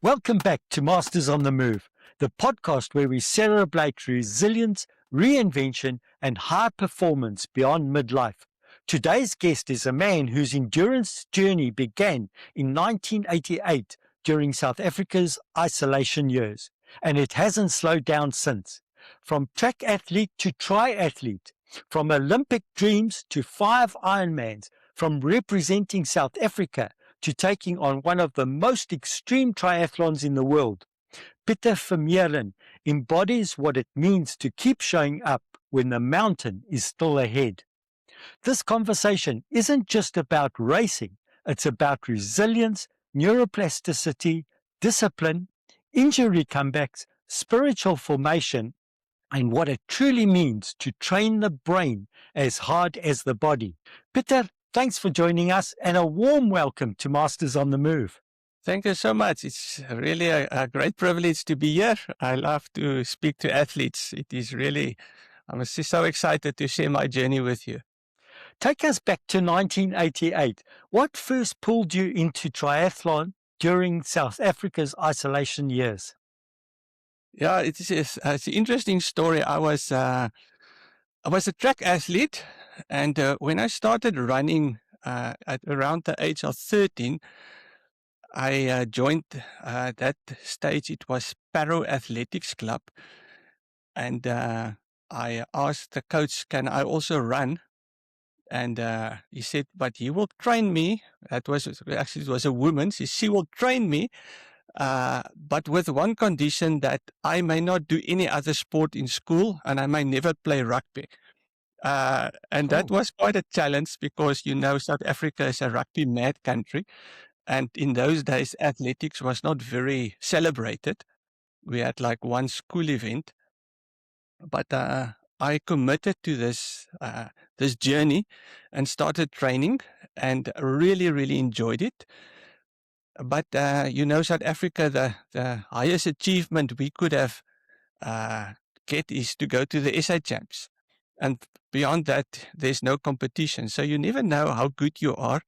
Welcome back to Masters on the Move, the podcast where we celebrate resilience, reinvention, and high performance beyond midlife. Today's guest is a man whose endurance journey began in 1988 during South Africa's isolation years, and it hasn't slowed down since. From track athlete to triathlete, from Olympic dreams to 5 Ironmans, from representing South Africa to taking on one of the most extreme triathlons in the world, Pieter Vermeulen embodies what it means to keep showing up when the mountain is still ahead. This conversation isn't just about racing, it's about resilience, neuroplasticity, discipline, injury comebacks, spiritual formation, and what it truly means to train the brain as hard as the body. Pieter, thanks for joining us and a warm welcome to Masters on the Move. Thank you so much. It's really a great privilege to be here. I love to speak to athletes. It is really, I'm so excited to share my journey with you. Take us back to 1988. What first pulled you into triathlon during South Africa's isolation years? Yeah, it's an interesting story. I was a track athlete, and when I started running at around the age of 13, I joined that stage. It was Paro Athletics Club, and I asked the coach, "Can I also run?" And he said, "But he will train me." It was a woman. She will train me, but with one condition, that I may not do any other sport in school and I may never play rugby. And that was quite a challenge because, South Africa is a rugby mad country. And in those days, athletics was not very celebrated. We had like one school event. But I committed to this journey and started training and really, really enjoyed it. But, South Africa, the highest achievement we could have get is to go to the SA Champs. And beyond that, there's no competition. So you never know how good you are.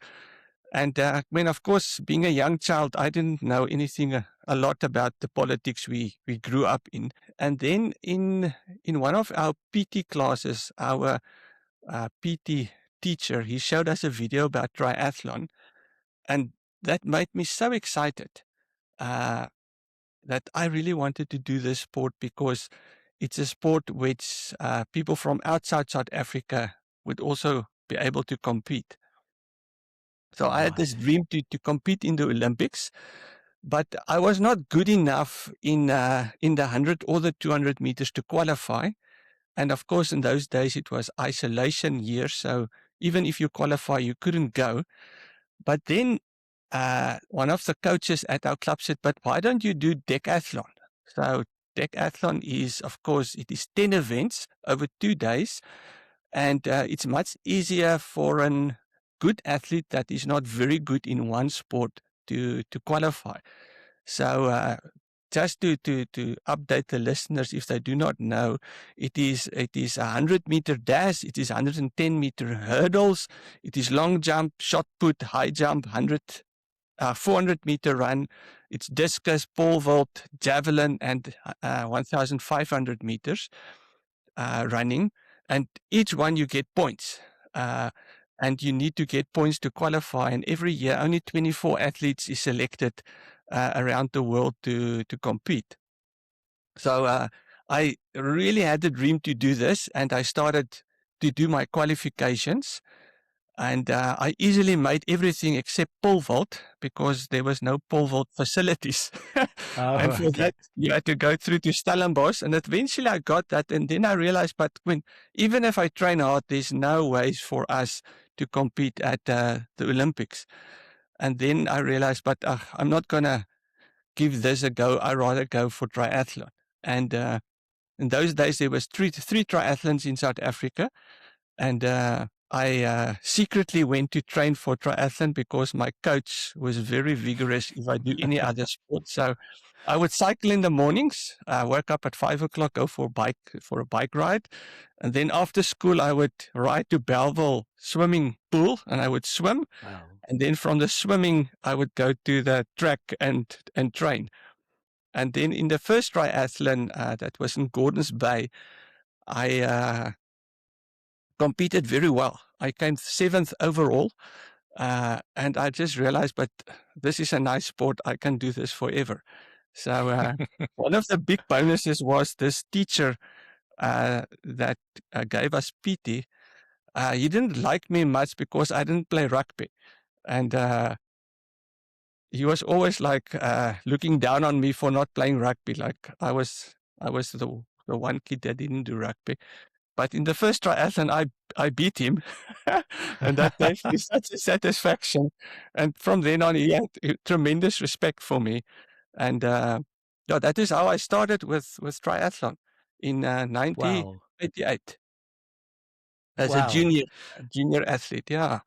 And of course, being a young child, I didn't know anything a lot about the politics we grew up in. And then in one of our PT classes, our PT teacher, he showed us a video about triathlon. And that made me so excited that I really wanted to do this sport because it's a sport which people from outside South Africa would also be able to compete. So I had this dream to compete in the Olympics, but I was not good enough in the 100 or the 200 meters to qualify. And of course, in those days, it was isolation years. So even if you qualify, you couldn't go. But then one of the coaches at our club said, "But why don't you do decathlon?" So decathlon is, of course, it is 10 events over 2 days. And it's much easier for an good athlete that is not very good in one sport to qualify. So just to update the listeners, if they do not know, it is a 100-meter dash, it is 110-meter hurdles, it is long jump, shot put, high jump, 400-meter run, it's discus, pole vault, javelin, and 1,500 meters running. And each one you get points. And you need to get points to qualify. And every year, only 24 athletes is selected around the world to compete. So I really had the dream to do this, and I started to do my qualifications. And I easily made everything except pole vault because there was no pole vault facilities. And for that, you had to go through to Stellenbosch. And eventually I got that. And then I realized, but even if I train hard, there's no ways for us to compete at the Olympics. And then I realized, but I'm not going to give this a go. I'd rather go for triathlon. And in those days, there was three triathlons in South Africa. And I secretly went to train for triathlon because my coach was very vigorous if I do any other sport. So I would cycle in the mornings, wake up at 5 o'clock, go for a bike ride. And then after school, I would ride to Belleville swimming pool and I would swim. Wow. And then from the swimming, I would go to the track and train. And then in the first triathlon, that was in Gordons Bay, I competed very well. I came 7th overall. And I just realized, but this is a nice sport. I can do this forever. So one of the big bonuses was this teacher that gave us PT. He didn't like me much because I didn't play rugby. And he was always like looking down on me for not playing rugby. Like I was the one kid that didn't do rugby. But in the first triathlon, I beat him, and that gave me such a satisfaction. And from then on, he had tremendous respect for me. And yeah, that is how I started with triathlon in Wow. 1988 as a Wow. junior athlete. Yeah.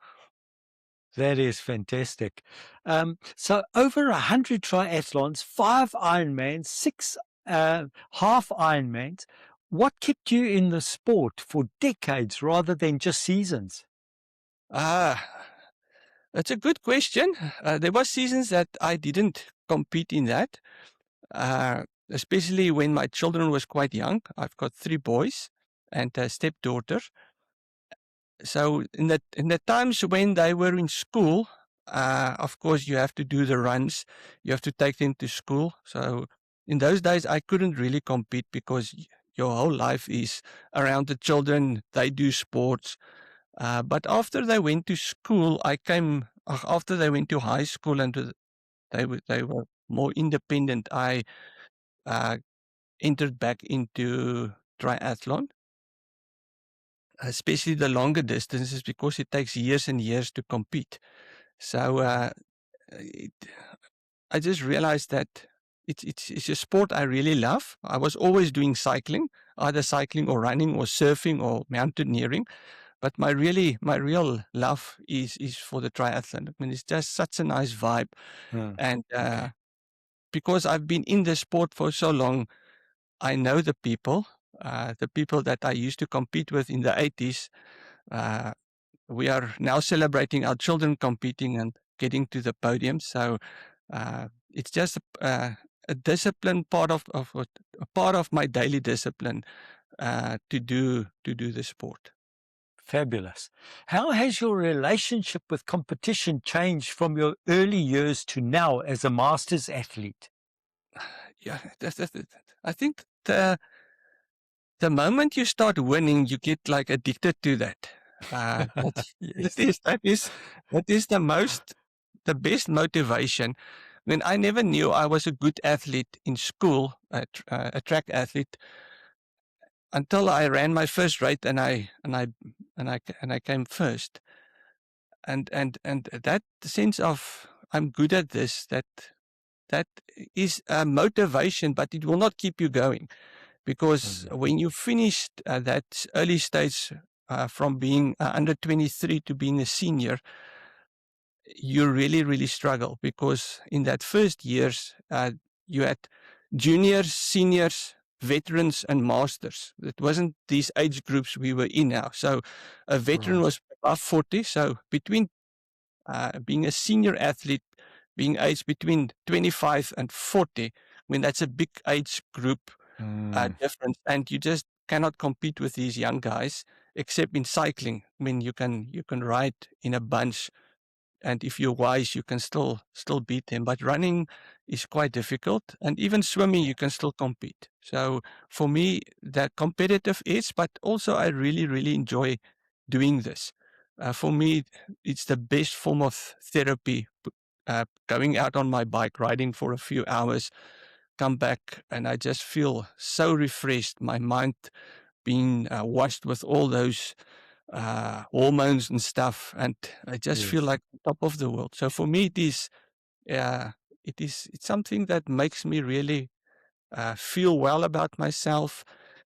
That is fantastic. So over 100 triathlons, 5 Ironmans, 6 half Ironmans. What kept you in the sport for decades rather than just seasons? Ah, that's a good question. There were seasons that I didn't compete in that, especially when my children was quite young. I've got 3 boys and a stepdaughter. So in the times when they were in school, of course you have to do the runs. You have to take them to school. So in those days, I couldn't really compete because your whole life is around the children. They do sports. But after they went to school, after they went to high school and they were more independent, I uh, entered back into triathlon, especially the longer distances, because it takes years and years to compete. So it, I just realized that it's a sport I really love. I was always doing cycling, either cycling or running or surfing or mountaineering. But my real love is for the triathlon. I mean, it's just such a nice vibe. Hmm. And because I've been in the sport for so long, I know the people that I used to compete with in the 80s. Uh, we are now celebrating our children competing and getting to the podium. So it's just a discipline a part of my daily discipline to do the sport. Fabulous. How has your relationship with competition changed from your early years to now as a masters athlete? Yeah, I think the moment you start winning, you get like addicted to that. Yes. That is the best motivation. When I never knew I was a good athlete in school, a track athlete, until I ran my first race and I came first. And that sense of I'm good at this, that is a motivation, but it will not keep you going. Because when you finished that early stage from being under 23 to being a senior, you really, really struggle because in that first years, you had juniors, seniors, veterans, and masters. It wasn't these age groups we were in now. So a veteran Right. was above 40. So between being a senior athlete, being aged between 25 and 40, I mean, that's a big age group difference, and you just cannot compete with these young guys except in cycling. I mean, you can ride in a bunch, and if you're wise, you can still beat them. But running is quite difficult, and even swimming, you can still compete. So for me, that competitive edge, but also I really, really enjoy doing this. For me, it's the best form of therapy. Going out on my bike, riding for a few hours, come back, and I just feel so refreshed. My mind being washed with all those hormones and stuff, and I just feel Yes. like on top of the world. So for me, it's something that makes me really feel well about myself,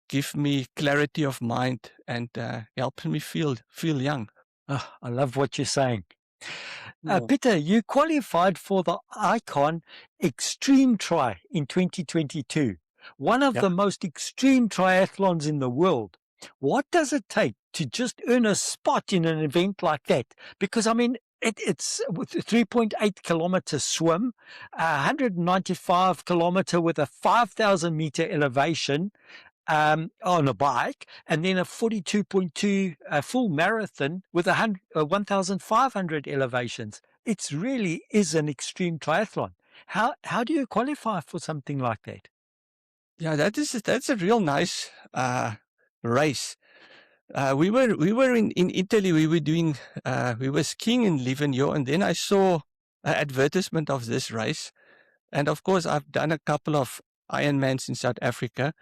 give me clarity of mind, and helps me feel young. Ah, I love what you're saying. Yeah. Peter, you qualified for the ICON XTRI in 2022, one of Yeah. the most extreme triathlons in the world. What does it take to just earn a spot in an event like that? Because, I mean, it's with a 3.8 kilometer swim, a 195 kilometer with a 5,000 meter elevation, on a bike, and then a 42.2 full marathon with 1,500 elevations. It really is an extreme triathlon. How do you qualify for something like that? Yeah, that's a real nice race. We were in Italy. We were skiing in Livigno, and then I saw an advertisement of this race. And of course, I've done a couple of Ironmans in South Africa.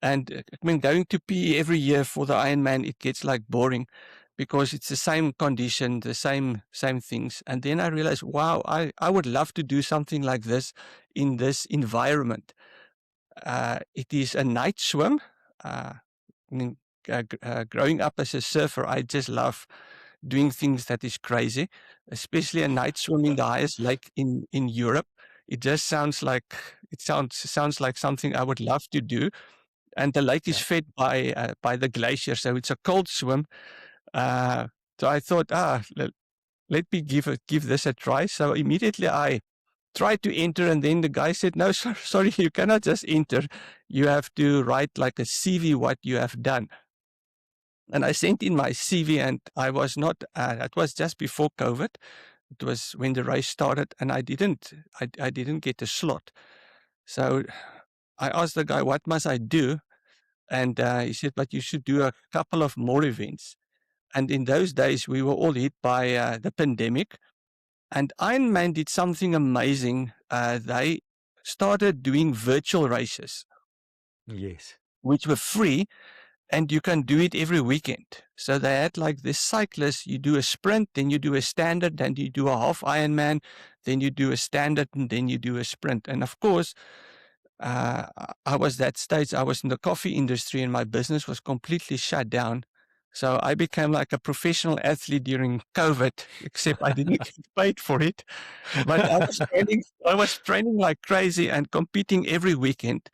And I mean, going to PE every year for the Ironman, it gets like boring because it's the same condition, the same things. And then I realized, wow, I would love to do something like this in this environment. It is a night swim. I mean, growing up as a surfer, I just love doing things that is crazy, especially a night swim in the highest lake in Europe. It just sounds like something I would love to do. And the lake is Yeah. fed by the glacier, so it's a cold swim. Uh, so I thought, let me give this a try. So immediately I tried to enter, and then the guy said, "No, sorry, you cannot just enter. You have to write like a CV what you have done." And I sent in my CV, and I was not. It was just before COVID. It was when the race started, and I didn't get a slot. So I asked the guy, "What must I do?" And he said, "But you should do a couple of more events." And in those days, we were all hit by the pandemic. And Ironman did something amazing. They started doing virtual races, Yes. which were free, and you can do it every weekend. So they had like this cyclist, you do a sprint, then you do a standard, then you do a half Ironman, then you do a standard, and then you do a sprint. And of course, uh, I was that stage, I was in the coffee industry and my business was completely shut down. So I became like a professional athlete during COVID, except I didn't get paid for it. But I was training like crazy and competing every weekend.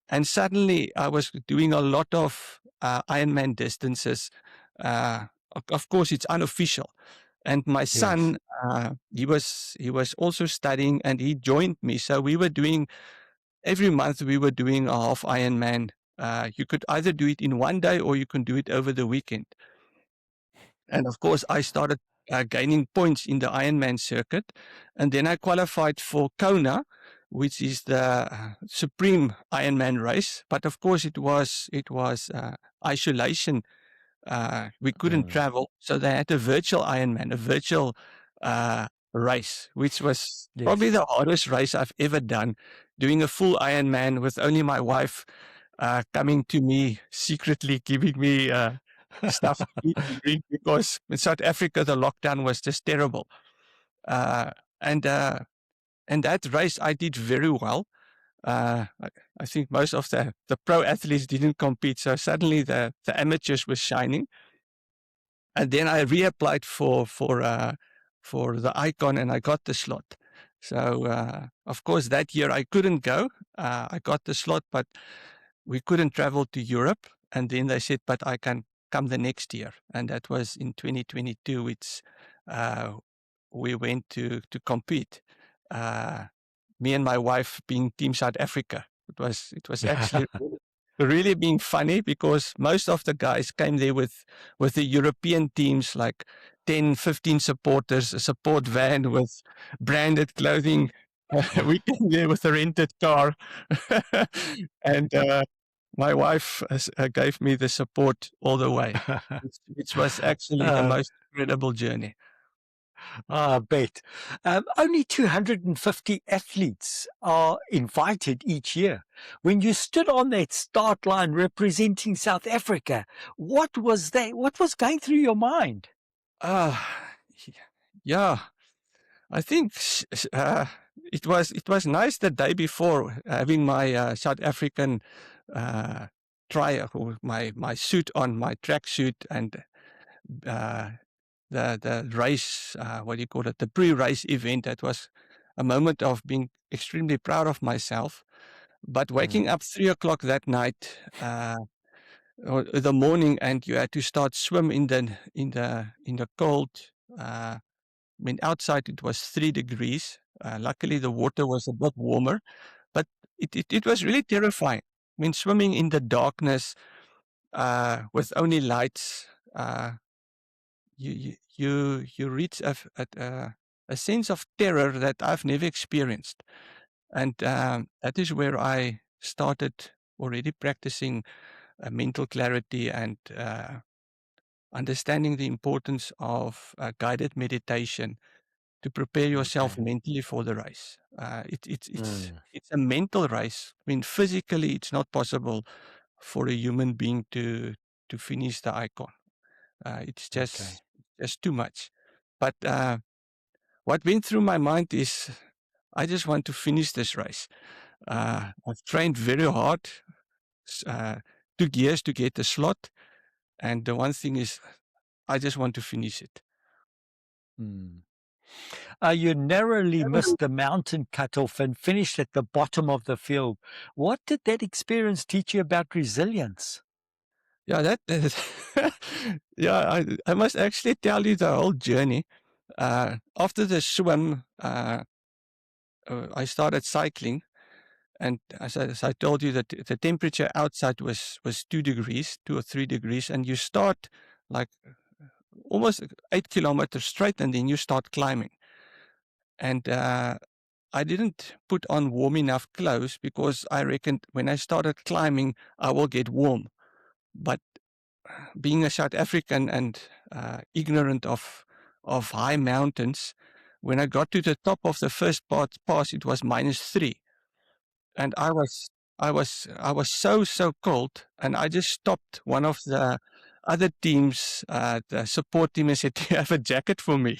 And suddenly I was doing a lot of Ironman distances. Of course, it's unofficial. And my Yes. son, he was also studying and he joined me. So we were doing every month we were doing a half Ironman. You could either do it in one day or you can do it over the weekend. And of course, I started gaining points in the Ironman circuit. And then I qualified for Kona, which is the supreme Ironman race. But of course, it was isolation. We couldn't Mm, travel. So they had a virtual Ironman, a virtual race, which was probably yes. the hardest race I've ever done. Doing a full Ironman with only my wife coming to me secretly, giving me stuff to eat and drink because in South Africa the lockdown was just terrible. Uh, and uh, and that race I did very well. I think most of the pro athletes didn't compete, so suddenly the amateurs were shining. And then I reapplied for the Icon, and I got the slot. So of course that year I couldn't go. I got the slot, but we couldn't travel to Europe. And then they said, but I can come the next year, and that was in 2022. Uh, we went to compete. Uh, Me and my wife being Team South Africa. It was actually really being funny because most of the guys came there with the European teams, like 10, 15 supporters, a support van with branded clothing. We came there with a rented car. And my wife gave me the support all the way, which was actually the uh, most incredible journey. I bet. Only 250 athletes are invited each year. When you stood on that start line representing South Africa, what was that? What was going through your mind? Ah, yeah. I think it was nice the day before having my South African uh, or my suit on, my track suit, and uh, the race, what do you call it, the pre-race event. That was a moment of being extremely proud of myself. But waking up 3 o'clock that night, or the morning, and you had to start swim in the cold. I mean, outside it was 3 degrees. Luckily, the water was a bit warmer, but it was really terrifying. I mean, swimming in the darkness with only lights, you reach a sense of terror that I've never experienced, and that is where I started already practicing mental clarity and understanding the importance of guided meditation to prepare yourself mentally for the race. It's a mental race. I mean, physically, it's not possible for a human being to finish the icon. It's just too much. But what went through my mind is, I just want to finish this race. I've trained very hard, 2 years to get the slot, and the one thing is, I just want to finish it. You narrowly missed the mountain cutoff and finished at the bottom of the field. What did that experience teach you about resilience? Yeah, yeah, I must actually tell you the whole journey. After the swim, I started cycling, and as I told you, that the temperature outside was 2 degrees, 2 or 3 degrees, and you start like almost 8 kilometers straight, and then you start climbing. And I didn't put on warm enough clothes because I reckoned when I started climbing, I will get warm. But being a South African and ignorant of high mountains, when I got to the top of the first pass, it was -3, and I was so cold, and I just stopped one of the other teams, the support team, and said, "Do you have a jacket for me?"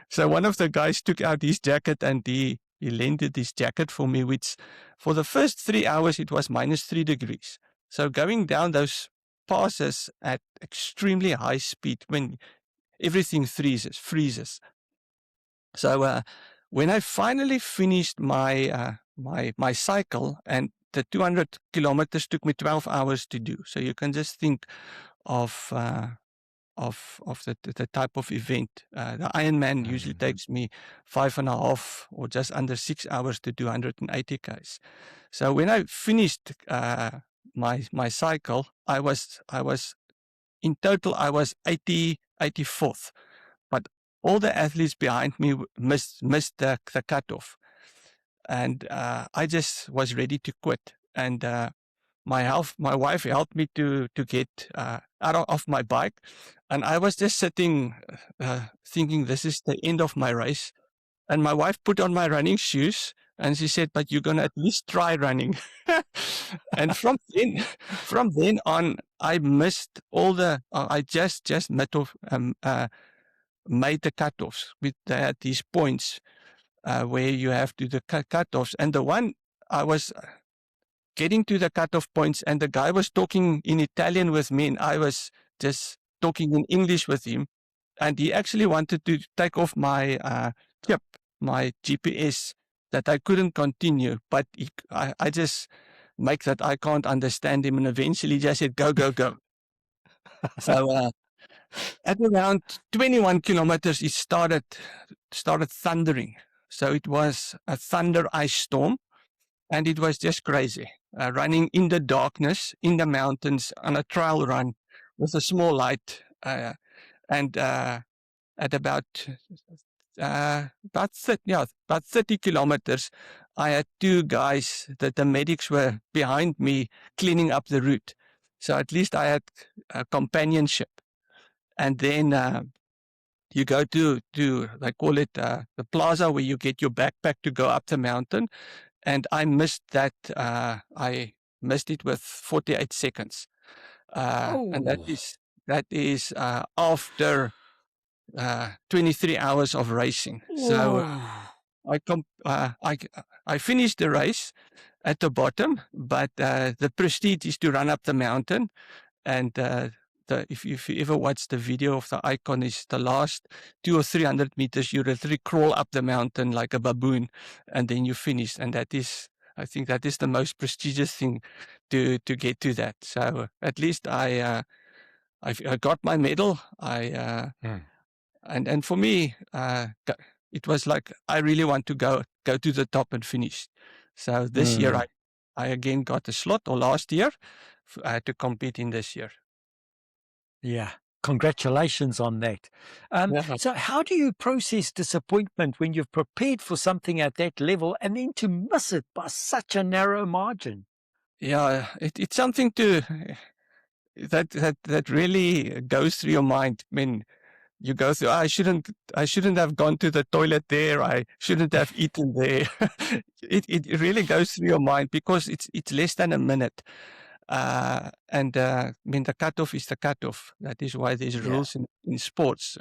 So one of the guys took out his jacket, and he lended his jacket for me, which for the first 3 hours it was -3 degrees. So going down those passes at extremely high speed when everything freezes. So when I finally finished my my cycle, and the 200 kilometers took me 12 hours to do. So you can just think of the type of event. The Ironman usually takes me 5.5 or just under 6 hours to do 180 k's. So when I finished my cycle, I was in total I was 84th, but all the athletes behind me missed the cutoff, and I just was ready to quit. And my wife helped me to get out of my bike, and I was just sitting thinking this is the end of my race. And my wife put on my running shoes, and she said, "But you're gonna at least try running." And from then on, I missed all the. I just made the cutoffs with these points where you have to the cutoffs, and the one I was getting to the cutoff points, and the guy was talking in Italian with me, and I was just talking in English with him, and he actually wanted to take off my chip, my GPS, that I couldn't continue, but I just make that I can't understand him, and eventually just said, "Go, go, go." So at around 21 kilometers, it started thundering. So it was a thunder ice storm, and it was just crazy. Running in the darkness, in the mountains, on a trail run with a small light, and at about 30 kilometers, I had two guys that the medics were behind me cleaning up the route. So at least I had companionship. And then you go to they call it the plaza, where you get your backpack to go up the mountain. And I missed that. I missed it with 48 seconds. And that is after 23 hours of racing. So I finished the race at the bottom, but the prestige is to run up the mountain, and the if you ever watch the video of the icon, is the last 200 or 300 meters, you literally crawl up the mountain like a baboon, and then you finish. And I think that is the most prestigious thing to get to that. So at least I got my medal. Mm. And for me, it was like I really want to go to the top and finish. So this year Mm. I again got a slot, or last year, to compete in this year. Yeah. Congratulations on that. Yeah. So, how do you process disappointment when you've prepared for something at that level and then to miss it by such a narrow margin? Yeah, it's something that really goes through your mind. I mean, you go through, I shouldn't have gone to the toilet there. I shouldn't have eaten there. It really goes through your mind because it's less than a minute. I mean, the cutoff is the cutoff. That is why there's Yeah. rules in sports.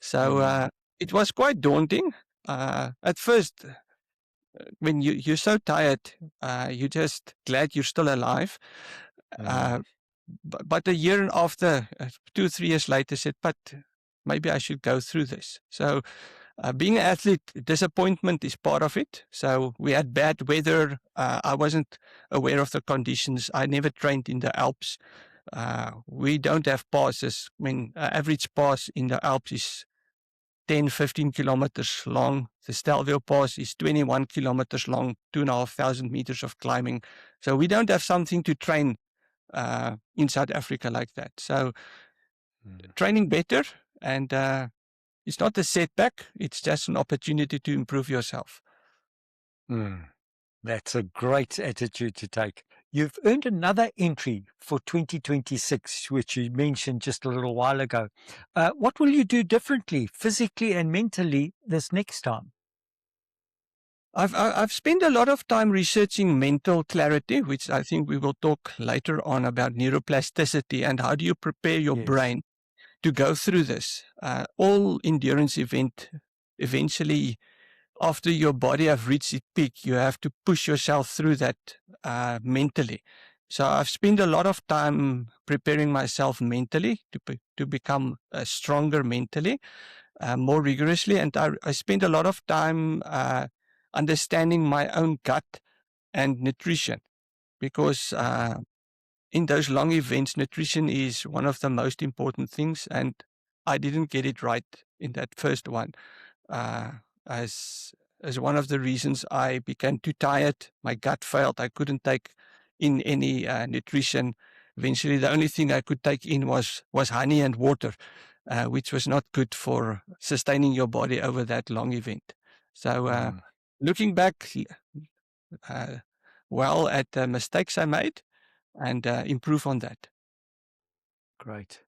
So Mm. it was quite daunting. At first, when you're so tired, you're just glad you're still alive. Mm. Uh, but a year after, 2 3 years later, said, but maybe I should go through this. So being an athlete, disappointment is part of it. So we had bad weather. I wasn't aware of the conditions. I never trained in the Alps. We don't have passes. I mean, average pass in the Alps is 10, 15 kilometers long. The Stelvio Pass is 21 kilometers long, 2,500 meters of climbing. So we don't have something to train in South Africa like that. So Mm. training better, and it's not a setback. It's just an opportunity to improve yourself. Mm. That's a great attitude to take. You've earned another entry for 2026, which you mentioned just a little while ago. What will you do differently, physically and mentally, this next time? I've spent a lot of time researching mental clarity, which I think we will talk later on about neuroplasticity and how do you prepare your Yes. brain to go through this. All endurance event eventually, after your body have reached its peak, you have to push yourself through that mentally. So I've spent a lot of time preparing myself mentally to become stronger mentally, more rigorously, and I spent a lot of time understanding my own gut and nutrition because in those long events, nutrition is one of the most important things, and I didn't get it right in that first one. Uh, as one of the reasons I became too tired, my gut failed. I couldn't take in any nutrition. Eventually, the only thing I could take in was honey and water, which was not good for sustaining your body over that long event. So, Mm. looking back, uh, well at the mistakes I made and improve on that. Great.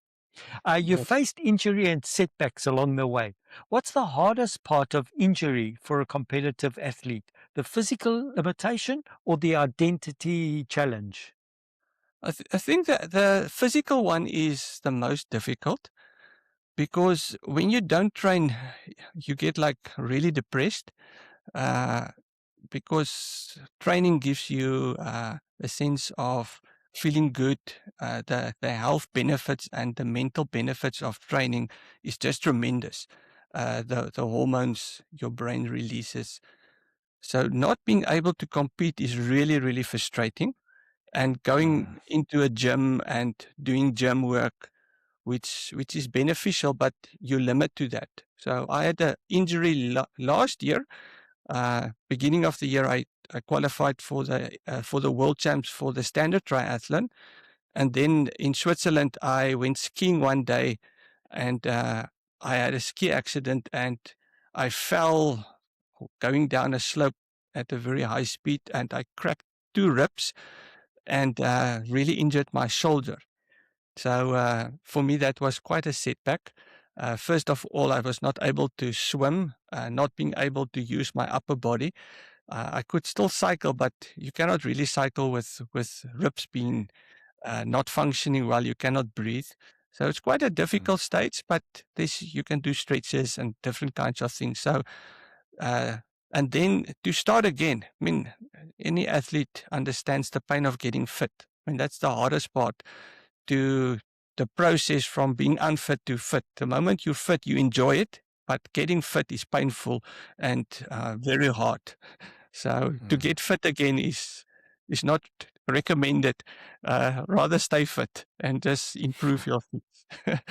You faced injury and setbacks along the way. What's the hardest part of injury for a competitive athlete? The physical limitation or the identity challenge? I think that the physical one is the most difficult because when you don't train, you get like really depressed uh, because training gives you a sense of feeling good. The health benefits and the mental benefits of training is just tremendous. The hormones your brain releases. So not being able to compete is really, really frustrating. And Mm. going into a gym and doing gym work, which is beneficial, but you limit to that. So I had an injury last year. Beginning of the year, I qualified for the world champs for the standard triathlon, and then in Switzerland I went skiing one day, and I had a ski accident, and I fell going down a slope at a very high speed, and I cracked 2 ribs and really injured my shoulder. So for me, that was quite a setback. First of all, I was not able to swim, not being able to use my upper body. I could still cycle, but you cannot really cycle with ribs being not functioning well. You cannot breathe. So it's quite a Mm. difficult stage, but this you can do stretches and different kinds of things. So uh, and then to start again, I mean, any athlete understands the pain of getting fit. I mean, that's the hardest part to the process from being unfit to fit. The moment you're fit, you enjoy it, but getting fit is painful and very hard. So to get fit again is not recommended. Rather stay fit and just improve your fit.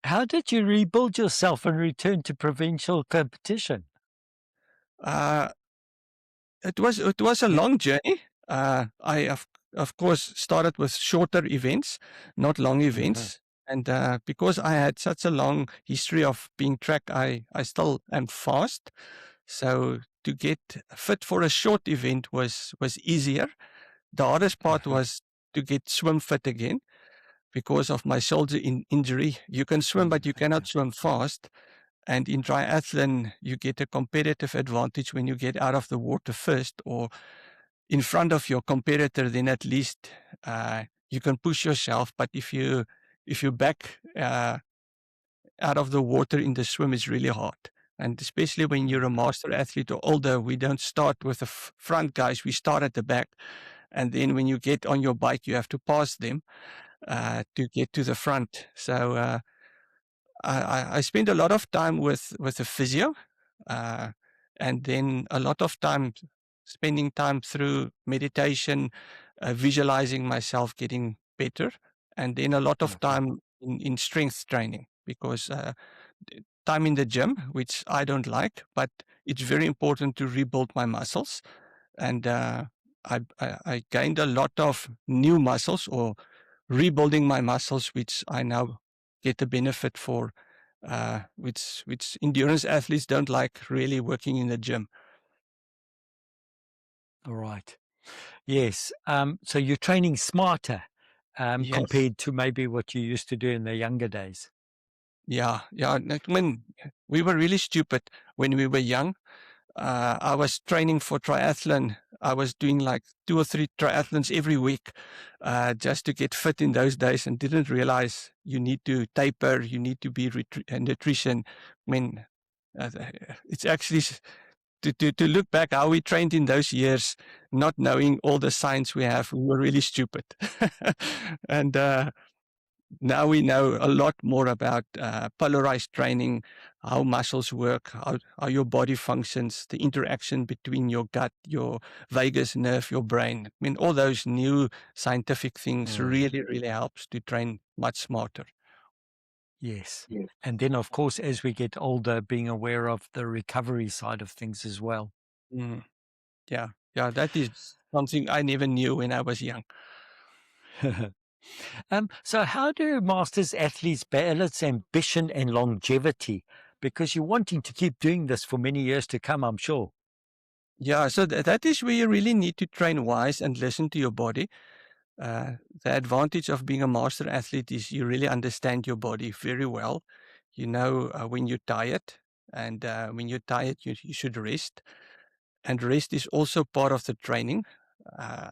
How did you rebuild yourself and return to provincial competition? uh, it was a long journey. I of course started with shorter events, not long events. And because I had such a long history of being track, I still am fast. So to get fit for a short event was easier. The hardest part was to get swim fit again because of my shoulder injury. You can swim, but you cannot swim fast. And in triathlon, you get a competitive advantage when you get out of the water first or in front of your competitor. Then at least you can push yourself. But if you back out of the water in the swim, it's really hard. And especially when you're a master athlete or older, we don't start with the front guys. We start at the back. And then when you get on your bike, you have to pass them to get to the front. So I spend a lot of time with a physio, and then a lot of time spending time through meditation, visualizing myself getting better, and then a lot of time in strength training because time in the gym, which I don't like, but it's very important to rebuild my muscles. And I gained a lot of new muscles or rebuilding my muscles, which I now get the benefit for, which endurance athletes don't like really working in the gym. All right. Yes. So you're training smarter Yes. compared to maybe what you used to do in the younger days. Yeah. Like when we were really stupid when we were young, I was training for triathlon. I was doing like 2 or 3 triathlons every week just to get fit in those days and didn't realize you need to taper, you need to be nutrition. I mean, it's actually to look back how we trained in those years, not knowing all the science we have, we were really stupid. And now we know a lot more about polarized training, how muscles work, how your body functions, the interaction between your gut, your vagus nerve, your brain. I mean, all those new scientific things really, really helps to train much smarter. Yes. And then, of course, as we get older, being aware of the recovery side of things as well. Mm. Yeah, that is something I never knew when I was young. So how do masters athletes balance ambition and longevity? Because you're wanting to keep doing this for many years to come, I'm sure. Yeah, so that is where you really need to train wise and listen to your body. The advantage of being a master athlete is you really understand your body very well. You know when you're tired, and when you're tired, you should rest. And rest is also part of the training. Uh,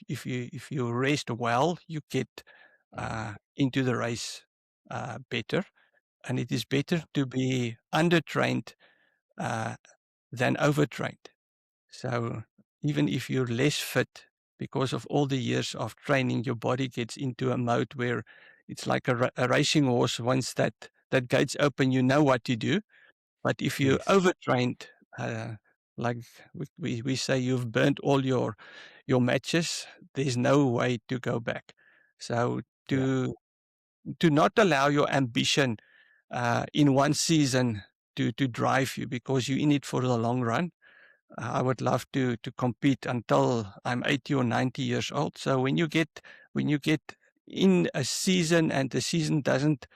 if you rest well, you get into the race better. And it is better to be undertrained than overtrained. So even if you're less fit because of all the years of training, your body gets into a mode where it's like a racing horse. Once that gate's open, you know what to do. But if you're Yes. overtrained, like we say, you've burnt all your matches. There's no way to go back. So Yeah. to not allow your ambition in one season to drive you because you're in it for the long run. I would love to compete until I'm 80 or 90 years old. So when you get in a season and the season doesn't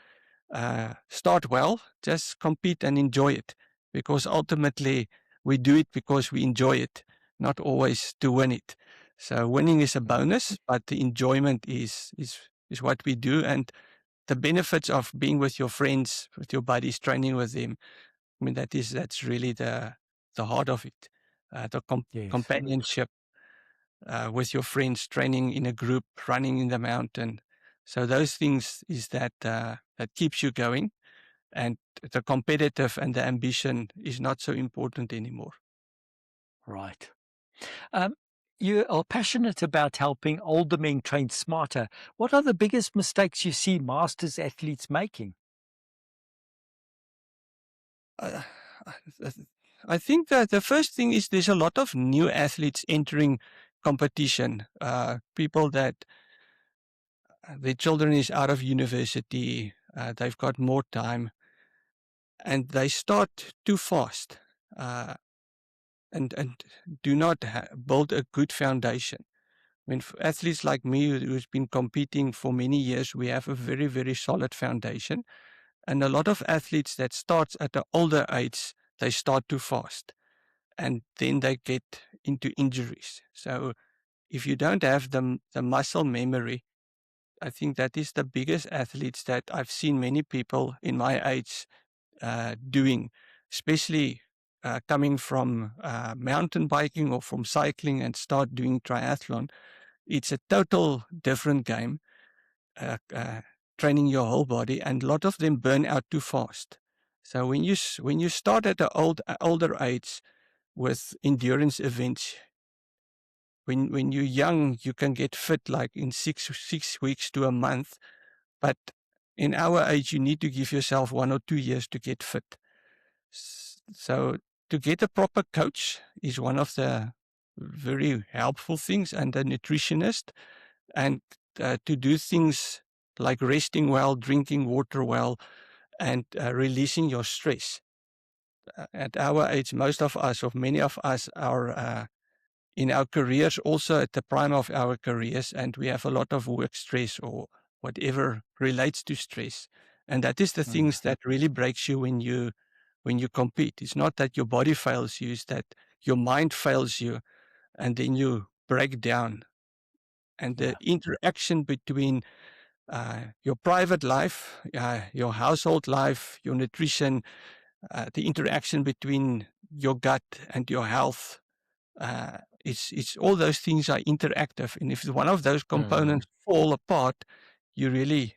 start well, just compete and enjoy it because ultimately we do it because we enjoy it, not always to win it. So winning is a bonus, but the enjoyment is what we do, and the benefits of being with your friends, with your buddies, training with them. I mean, that's really the heart of it. The Yes. companionship with your friends, training in a group, running in the mountain. So those things is that that keeps you going, and the competitive and the ambition is not so important anymore. Right. Um, You are passionate about helping older men train smarter. What are the biggest mistakes you see masters athletes making? Uh, I I think that the first thing is there's a lot of new athletes entering competition. People that their children is out of university, they've got more time, and they start too fast, uh, and do not build a good foundation. When athletes like me, who's been competing for many years, we have a very, very solid foundation. And a lot of athletes that starts at the older age, they start too fast, and then they get into injuries. So if you don't have the muscle memory, I think that is the biggest athletes that I've seen many people in my age doing, especially coming from mountain biking or from cycling and start doing triathlon. It's a total different game, uh, uh, training your whole body, and a lot of them burn out too fast. So when you start at the older age with endurance events, when you're young, you can get fit like in six weeks to a month, but in our age, you need to give yourself 1 or 2 years to get fit. So to get a proper coach is one of the very helpful things, and a nutritionist, and to do things like resting well, drinking water well, and releasing your stress. At our age, most of us, or many of us, are in our careers, also at the prime of our careers, and we have a lot of work stress or whatever relates to stress. And that is the Mm, things that really breaks you when you compete. It's not that your body fails you, it's that your mind fails you, and then you break down. And the yeah. interaction between your private life, your household life, your nutrition, the interaction between your gut and your health, it's all those things are interactive. And if one of those Mm, components fall apart, you really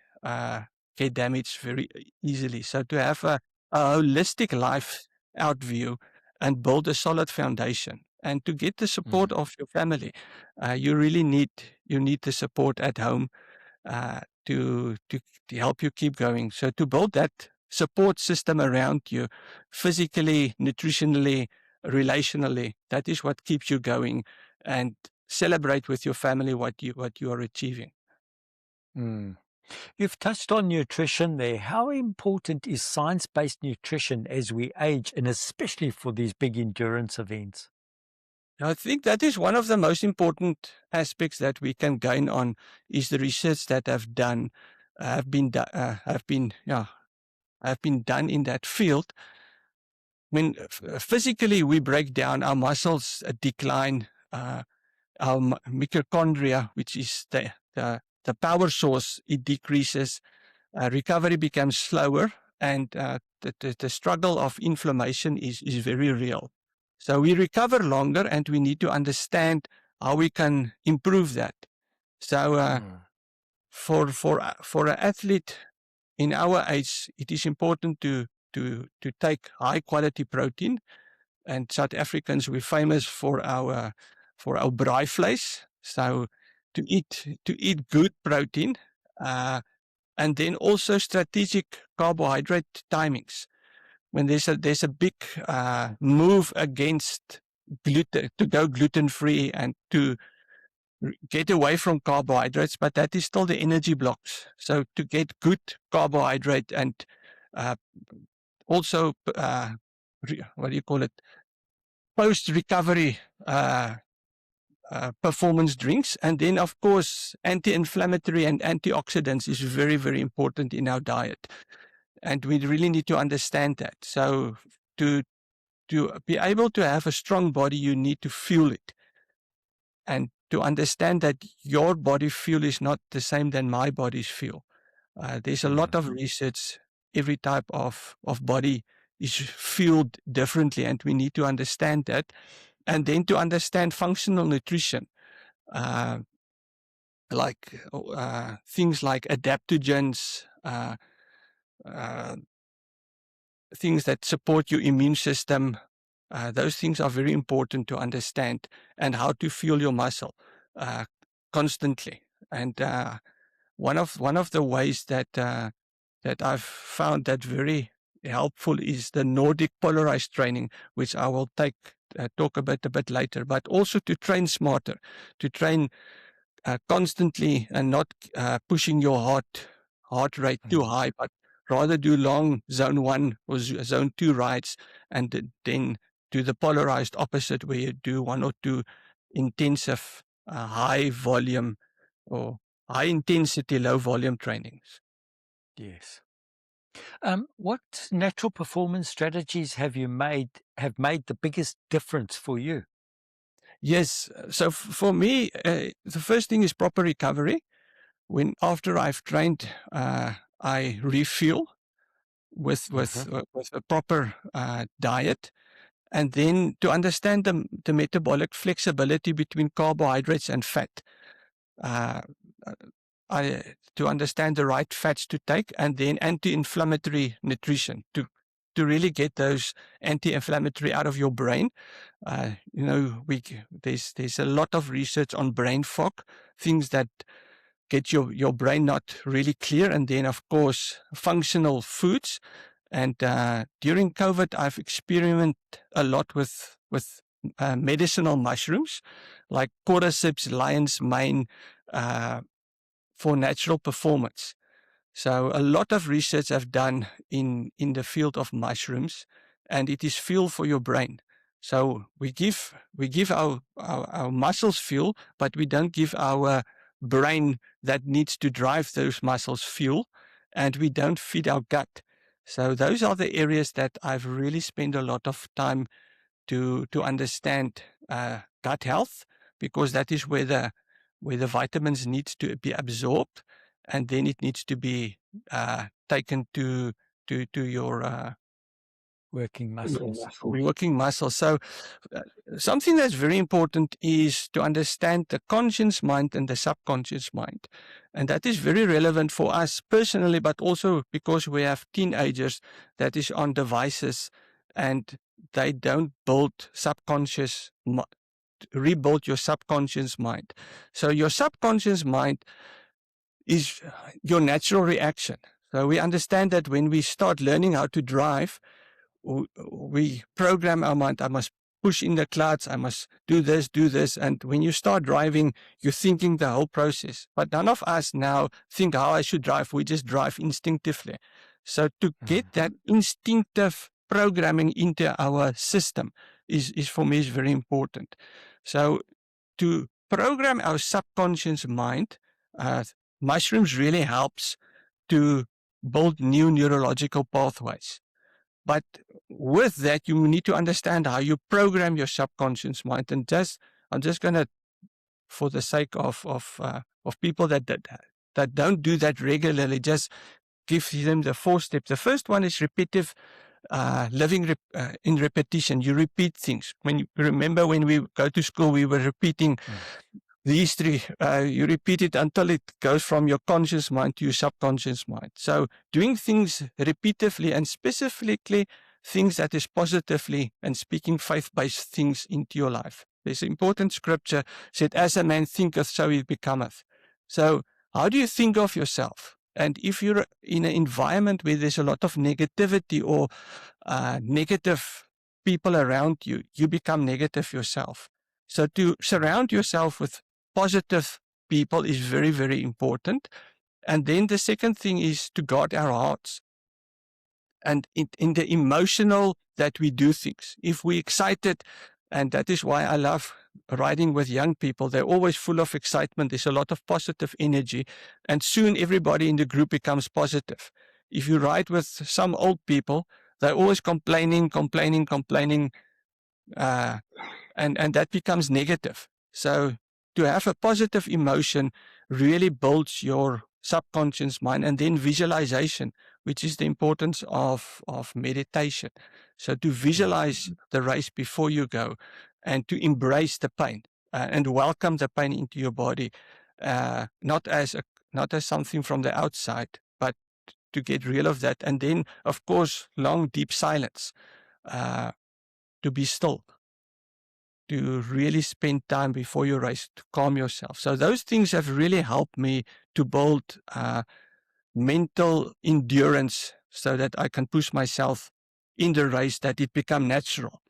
get damaged very easily. So to have a holistic life out view and build a solid foundation, and to get the support mm, of your family, you really need the support at home uh, to, to to help you keep going. So to build that support system around you, physically, nutritionally, relationally, that is what keeps you going, and celebrate with your family what you are achieving. mm. You've touched on nutrition there. How important is science based nutrition as we age, and especially for these big endurance events? I think that is one of the most important aspects that we can gain on is the research that have been have been done in that field. When physically we break down, our muscles decline, our mitochondria, which is the power source, it decreases. Recovery becomes slower, and the struggle of inflammation is very real. So we recover longer, and we need to understand how we can improve that. So Mm, for an athlete in our age, it is important to take high quality protein. And South Africans, we're famous for our braaivleis. So to eat good protein, uh, and then also strategic carbohydrate timings. When there's a big move against gluten, to go gluten free and to get away from carbohydrates, but that is still the energy blocks. So to get good carbohydrate and uh, also what do you call it, post recovery performance drinks. And then, of course, anti inflammatory and antioxidants is very, very important in our diet. And we really need to understand that. So, to, to be able to have a strong body, you need to fuel it. And to understand that your body fuel is not the same than my body's fuel. There's a lot mm, of research. Every type of body is fueled differently, and we need to understand that. And then to understand functional nutrition, uh, like things like adaptogens, uh, things that support your immune system, Those things are very important to understand, and how to fuel your muscle constantly. And one of the ways that I've found that very helpful is the Nordic polarized training, which I will talk about a bit later. But also to train smarter, to train constantly, and not pushing your heart rate too high, but rather do long zone 1 or zone 2 rides, and then do the polarized opposite, where you do 1 or 2 intensive high volume or high intensity, low volume trainings. Yes. What natural performance strategies have made the biggest difference for you? Yes. So for me, the first thing is proper recovery. After I've trained, I refuel with a proper diet, and then to understand the metabolic flexibility between carbohydrates and fat. Uh, to understand the right fats to take, and then anti-inflammatory nutrition to really get those anti-inflammatory out of your brain. There's a lot of research on brain fog, things that get your brain not really clear, and then of course functional foods. And during COVID, I've experimented a lot with medicinal mushrooms like cordyceps, lion's mane, for natural performance. So a lot of research I've done in the field of mushrooms, and it is fuel for your brain. So we give our muscles fuel, but we don't give our brain that needs to drive those muscles fuel, and we don't feed our gut. So those are the areas that I've really spent a lot of time to understand gut health, because that is where the vitamins need to be absorbed, and then it needs to be taken to your Working muscles. working muscles. So something that's very important is to understand the conscious mind and the subconscious mind. And that is very relevant for us personally, but also because we have teenagers that is on devices, and they don't rebuild your subconscious mind. So your subconscious mind is your natural reaction. So we understand that when we start learning how to drive, we program our mind. I must push in the clutch. I must do this. And when you start driving, you're thinking the whole process. But none of us now think how I should drive. We just drive instinctively. So to get that instinctive programming into our system is for me is very important. So to program our subconscious mind, mushrooms really helps to build new neurological pathways. But with that, you need to understand how you program your subconscious mind. And I'm just going to, for the sake of people that don't do that regularly, just give them the 4 steps. The first one is repetitive living in repetition. You repeat things. When you remember, when we go to school, we were repeating these 3. You repeat it until it goes from your conscious mind to your subconscious mind. So doing things repeatedly, and specifically things that is positively, and speaking faith-based things into your life. There's an important scripture said, as a man thinketh, so he becometh. So how do you think of yourself? And if you're in an environment where there's a lot of negativity or negative people around you, you become negative yourself. So to surround yourself with positive people is very, very important. And then the second thing is to guard our hearts. And in the emotional that we do things, if we're excited, and that is why I love riding with young people. They're always full of excitement. There's a lot of positive energy, and soon everybody in the group becomes positive. If you ride with some old people, they're always complaining, and that becomes negative. So to have a positive emotion really builds your subconscious mind. And then visualization, which is the importance of meditation. So to visualize the race before you go, and to embrace the pain and welcome the pain into your body, not as something from the outside, but to get rid of that. And then, of course, long, deep silence. to be still, to really spend time before you race to calm yourself. So those things have really helped me to build mental endurance so that I can push myself in the race, that it become natural.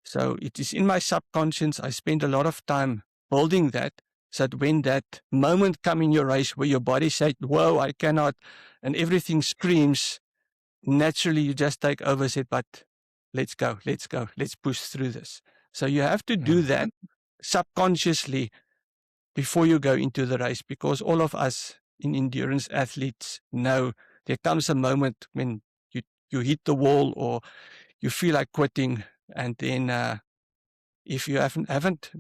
So it is in my subconscious. I spend a lot of time building that, so that when that moment come in your race where your body says, whoa, I cannot, and everything screams, naturally you just take over, say, but let's go, let's push through this. So you have to do that subconsciously before you go into the race, because all of us in endurance athletes know there comes a moment when you hit the wall or you feel like quitting, and then if you haven't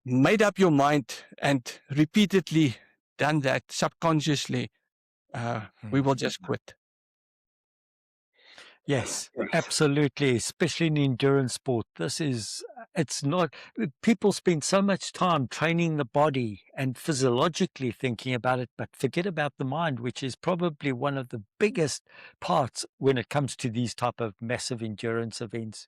made up your mind and repeatedly done that subconsciously, we will just quit. Yes, absolutely, especially in endurance sport. It's not, people spend so much time training the body and physiologically thinking about it, but forget about the mind, which is probably one of the biggest parts when it comes to these type of massive endurance events.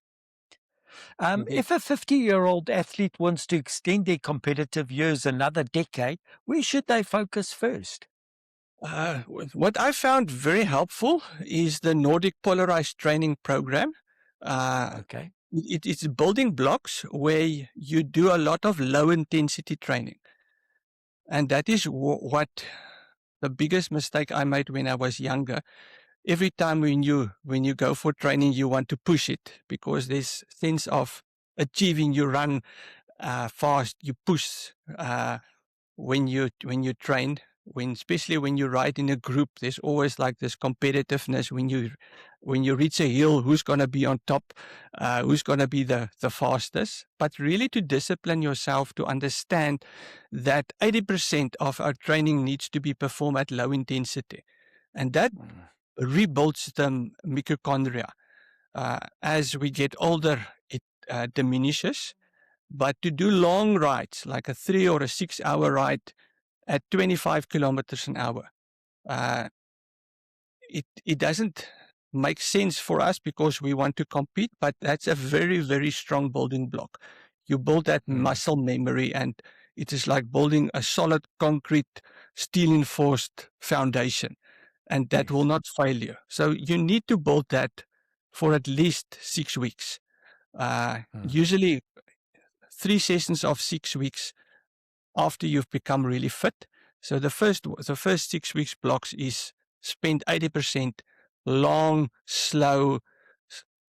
If a 50-year-old athlete wants to extend their competitive years another decade, where should they focus first? What I found very helpful is the Nordic Polarized Training Program. Okay. It's building blocks where you do a lot of low intensity training. And that is what the biggest mistake I made when I was younger. Every time when you go for training, you want to push it because there's sense of achieving. You run fast, you push when you train. Especially when you ride in a group, there's always like this competitiveness. When you reach a hill, who's going to be on top, who's going to be the fastest. But really to discipline yourself to understand that 80% of our training needs to be performed at low intensity, and that rebuilds the mitochondria. As we get older, it diminishes. But to do long rides, like a 3 or a 6 hour ride at 25 kilometers an hour, it doesn't make sense for us because we want to compete, but that's a very, very strong building block. You build that muscle memory, and it is like building a solid concrete, steel enforced foundation, and that will not fail you. So you need to build that for at least 6 weeks. Usually 3 sessions of 6 weeks after you've become really fit. So the first 6 weeks blocks is spend 80% long, slow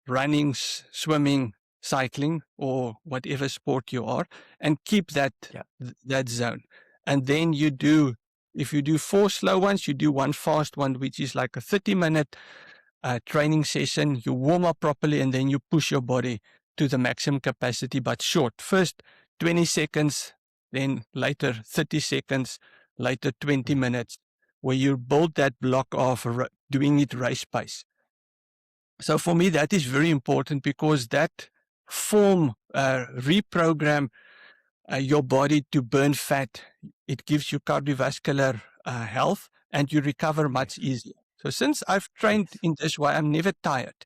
running, swimming, cycling, or whatever sport you are, and keep that zone. And then if you do 4 slow ones, you do 1 fast one, which is like a 30-minute training session. You warm up properly, and then you push your body to the maximum capacity, but short. First 20 seconds, then later 30 seconds, later 20 minutes, where you build that block of doing it race pace. So for me, that is very important because that reprogram your body to burn fat. It gives you cardiovascular health, and you recover much easier. So since I've trained in this way, I'm never tired.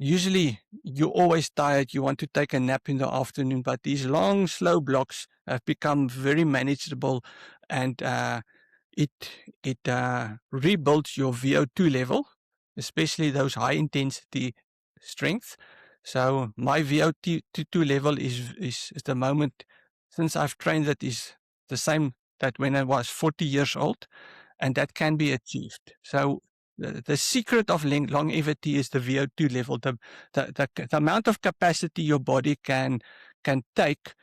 Usually you're always tired. You want to take a nap in the afternoon, but these long, slow blocks have become very manageable, and it rebuilds your VO2 level, especially those high intensity strength. So my VO2 level is the moment since I've trained that is the same that when I was 40 years old, and that can be achieved. So the secret of longevity is the VO2 level, the amount of capacity your body can take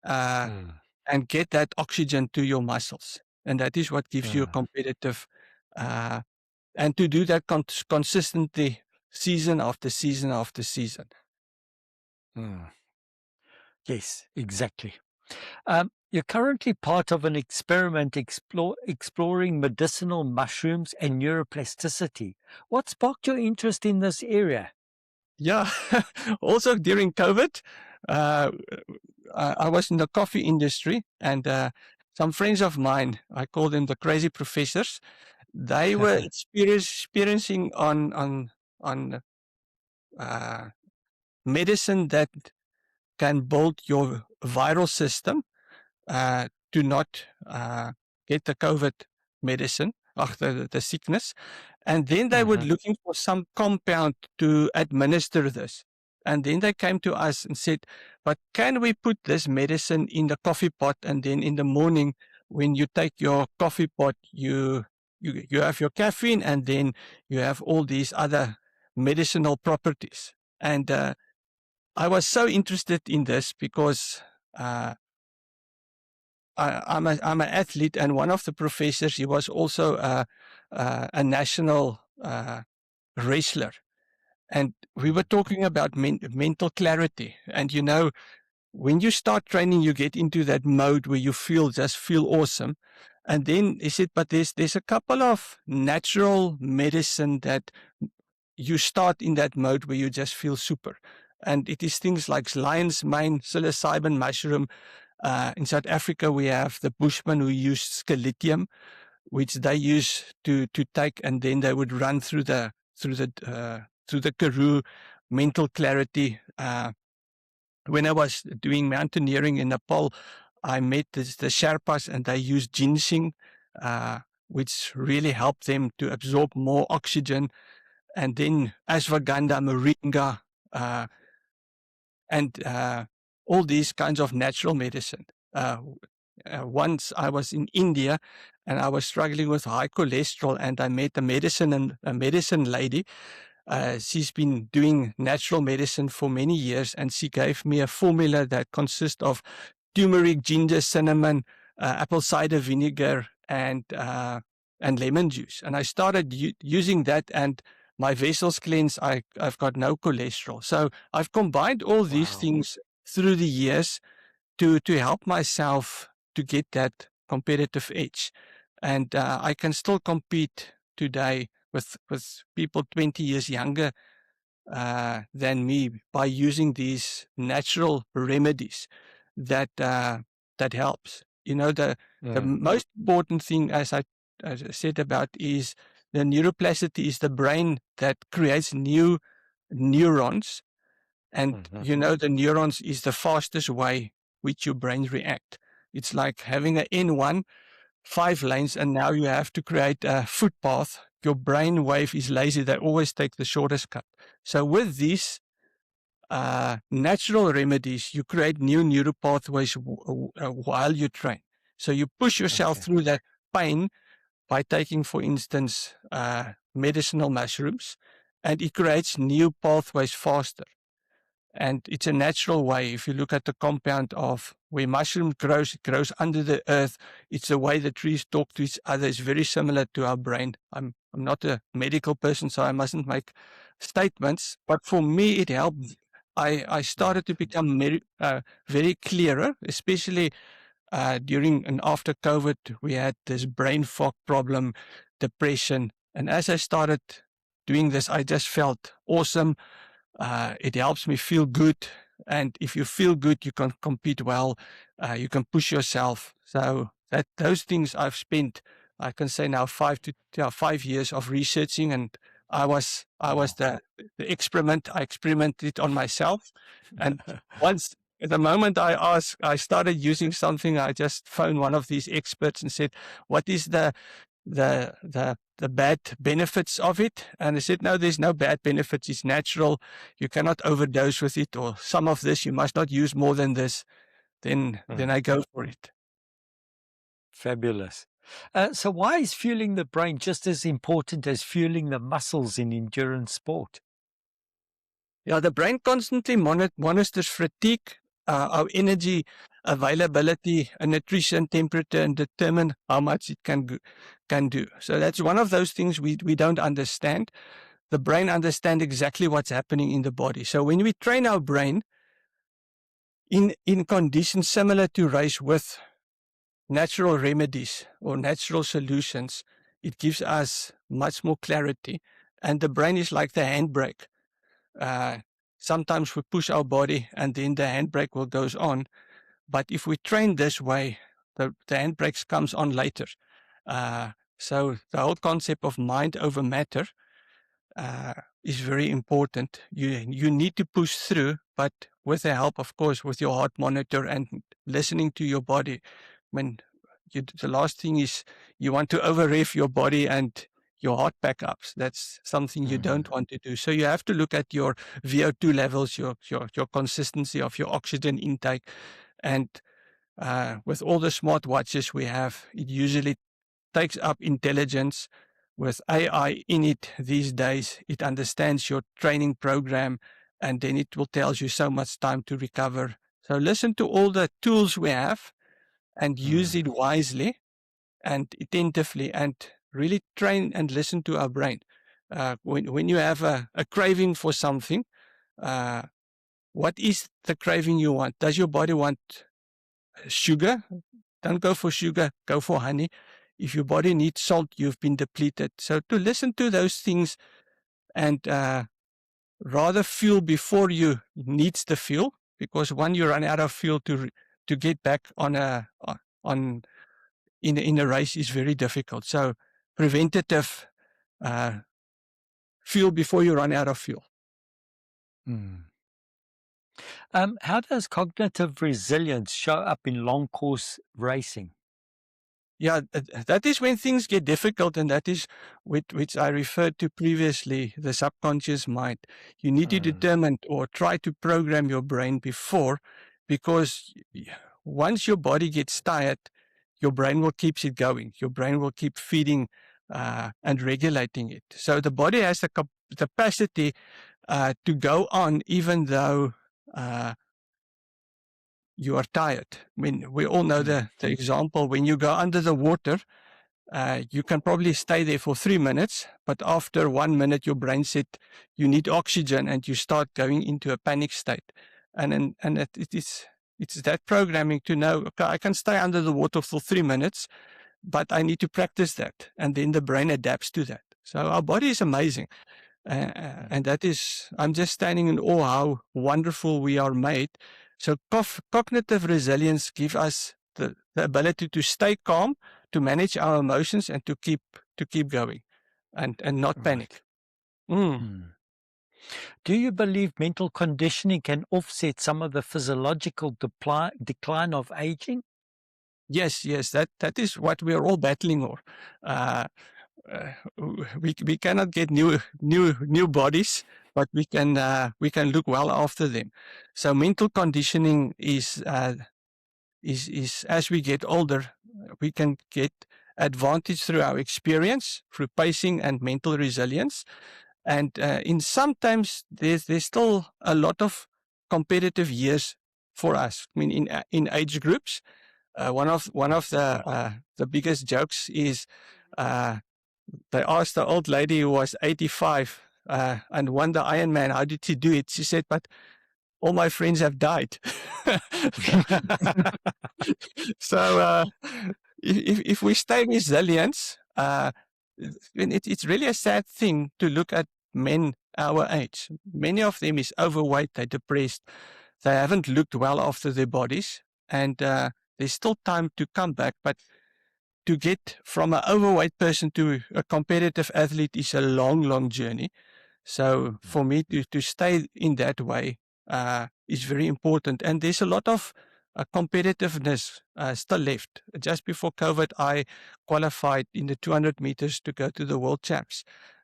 and get that oxygen to your muscles. And that is what gives you a competitive, and to do that consistently, season after season after season. Yes, exactly. You're currently part of an experiment exploring medicinal mushrooms and neuroplasticity. What sparked your interest in this area? Yeah, also during COVID, I was in the coffee industry, and some friends of mine, I call them the crazy professors, they were experiencing on medicine that can build your viral system to not get the COVID medicine, the sickness. And then they were looking for some compound to administer this. And then they came to us and said, but can we put this medicine in the coffee pot, and then in the morning when you take your coffee pot, you have your caffeine, and then you have all these other medicinal properties. And I was so interested in this because I'm an athlete, and one of the professors, he was also a national wrestler. And we were talking about mental clarity. And you know, when you start training, you get into that mode where you just feel awesome. And then he said, but there's a couple of natural medicine that you start in that mode where you just feel super. And it is things like lion's mane, psilocybin mushroom. In South Africa, we have the Bushmen who use scalitium, which they use to take, and then they would run through the Karoo, mental clarity. When I was doing mountaineering in Nepal, I met the Sherpas, and they use ginseng, which really helped them to absorb more oxygen. And then ashwagandha, moringa, and all these kinds of natural medicine. Once I was in India, and I was struggling with high cholesterol, and I met a medicine lady. She's been doing natural medicine for many years, and she gave me a formula that consists of turmeric, ginger, cinnamon, apple cider vinegar, and lemon juice. And I started using that, and my vessels cleanse. I've got no cholesterol. So I've combined all these things through the years to help myself to get that competitive edge. And I can still compete today with people 20 years younger than me by using these natural remedies that helps. You know, the most important thing, as I said about, is the neuroplasticity is the brain that creates new neurons. And, you know, the neurons is the fastest way which your brain react. It's like having an N1, 5 lanes, and now you have to create a footpath. Your brain wave is lazy. They always take the shortest cut. So with these natural remedies, you create new neural pathways while you train. So you push yourself through that pain by taking, for instance, medicinal mushrooms, and it creates new pathways faster. And it's a natural way. If you look at the compound of where mushroom grows, it grows under the earth. It's the way the trees talk to each other. It's very similar to our brain. I'm not a medical person, so I mustn't make statements. But for me, it helped. I started to become very clearer, especially during and after COVID. We had this brain fog problem, depression. And as I started doing this, I just felt awesome. It helps me feel good. And if you feel good, you can compete well. You can push yourself. So those things I've spent, I can say now 5 years of researching, and I was the experiment. I experimented on myself. And once at the moment I started using something, I just phoned one of these experts and said, what is the bad benefits of it? And I said, no, there's no bad benefits. It's natural. You cannot overdose with it, or some of this, you must not use more than this. Then I go for it. Fabulous. So why is fueling the brain just as important as fueling the muscles in endurance sport? Yeah, the brain constantly monitors fatigue, our energy availability, and nutrition, temperature, and determine how much it can do. So that's one of those things we don't understand. The brain understands exactly what's happening in the body. So when we train our brain in conditions similar to race with natural remedies or natural solutions, it gives us much more clarity. And the brain is like the handbrake. Sometimes we push our body and then the handbrake goes on. But if we train this way, the handbrakes comes on later. So the whole concept of mind over matter, is very important. You need to push through, but with the help, of course, with your heart monitor and listening to your body. When the last thing is you want to over rev your body and your heart backups. That's something you don't want to do. So you have to look at your VO2 levels, your consistency of your oxygen intake, and with all the smart watches we have, it usually takes up intelligence. With AI in it these days, it understands your training program, and then it will tell you so much time to recover. So listen to all the tools we have and use it wisely and attentively, and really train and listen to our brain. When you have a craving for something, what is the craving you want? Does your body want sugar? Don't go for sugar, go for honey. If your body needs salt, you've been depleted. So to listen to those things and rather fuel before you needs the fuel, because when you run out of fuel to get back on in a race is very difficult. So preventative fuel before you run out of fuel. How does cognitive resilience show up in long course racing? Yeah, that is when things get difficult, and that is which I referred to previously, the subconscious mind. You need to determine or try to program your brain before, because once your body gets tired, your brain will keep it going. Your brain will keep feeding and regulating it. So the body has the capacity to go on even though you are tired. I mean, we all know the example, when you go under the water, you can probably stay there for 3 minutes, but after 1 minute, your brain said you need oxygen, and you start going into a panic state. And it's that programming to know, okay, I can stay under the water for 3 minutes, but I need to practice that. And then the brain adapts to that. So our body is amazing. And that is, I'm just standing in awe how wonderful we are made. So cognitive resilience gives us the ability to stay calm, to manage our emotions, and to keep going and not panic. Do you believe mental conditioning can offset some of the physiological decline of aging? Yes, that is what we are all battling for. We cannot get new bodies, but we can look well after them. So mental conditioning is as we get older, we can get advantage through our experience, through pacing and mental resilience. And in sometimes there's still a lot of competitive years for us. I mean, in age groups, one of the biggest jokes is they asked the old lady who was 85 and won the Ironman, how did she do it? She said, but all my friends have died. So if we stay resilient, it's really a sad thing to look at men our age. Many of them is overweight, they're depressed, they haven't looked well after their bodies, and there's still time to come back. But to get from an overweight person to a competitive athlete is a long journey. So for me to stay in that way is very important. And there's a lot of competitiveness still left. Just before COVID, I qualified in the 200 meters to go to the World Champs.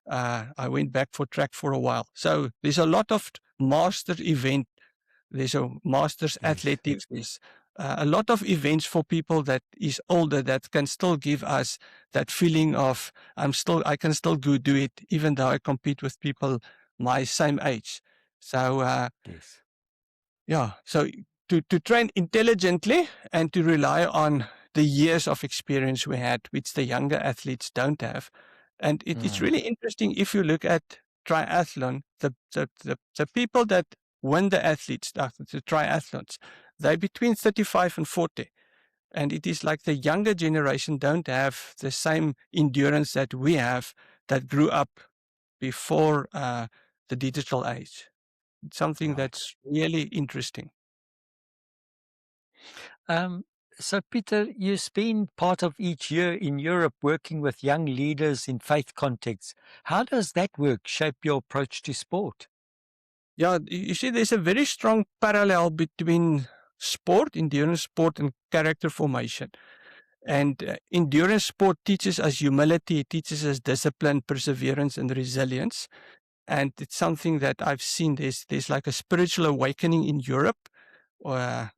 I went back for track for a while. So there's a lot of master event. There's a masters athletics. There's a lot of events for people that is older that can still give us that feeling of I can still go do it, even though I compete with people my same age. So yeah, so to train intelligently and to rely on the years of experience we had, which the younger athletes don't have. And it's really interesting if you look at triathlon, the people that win the athletes, the triathlons, they're between 35 and 40. And it is like the younger generation don't have the same endurance that we have that grew up before the digital age. It's something that's really interesting. So, Peter, you spend part of each year in Europe working with young leaders in faith contexts. How does that work shape your approach to sport? Yeah, you see, there's a very strong parallel between sport, endurance sport, and character formation. And endurance sport teaches us humility, it teaches us discipline, perseverance, and resilience. And it's something that I've seen. There's like a spiritual awakening in Europe,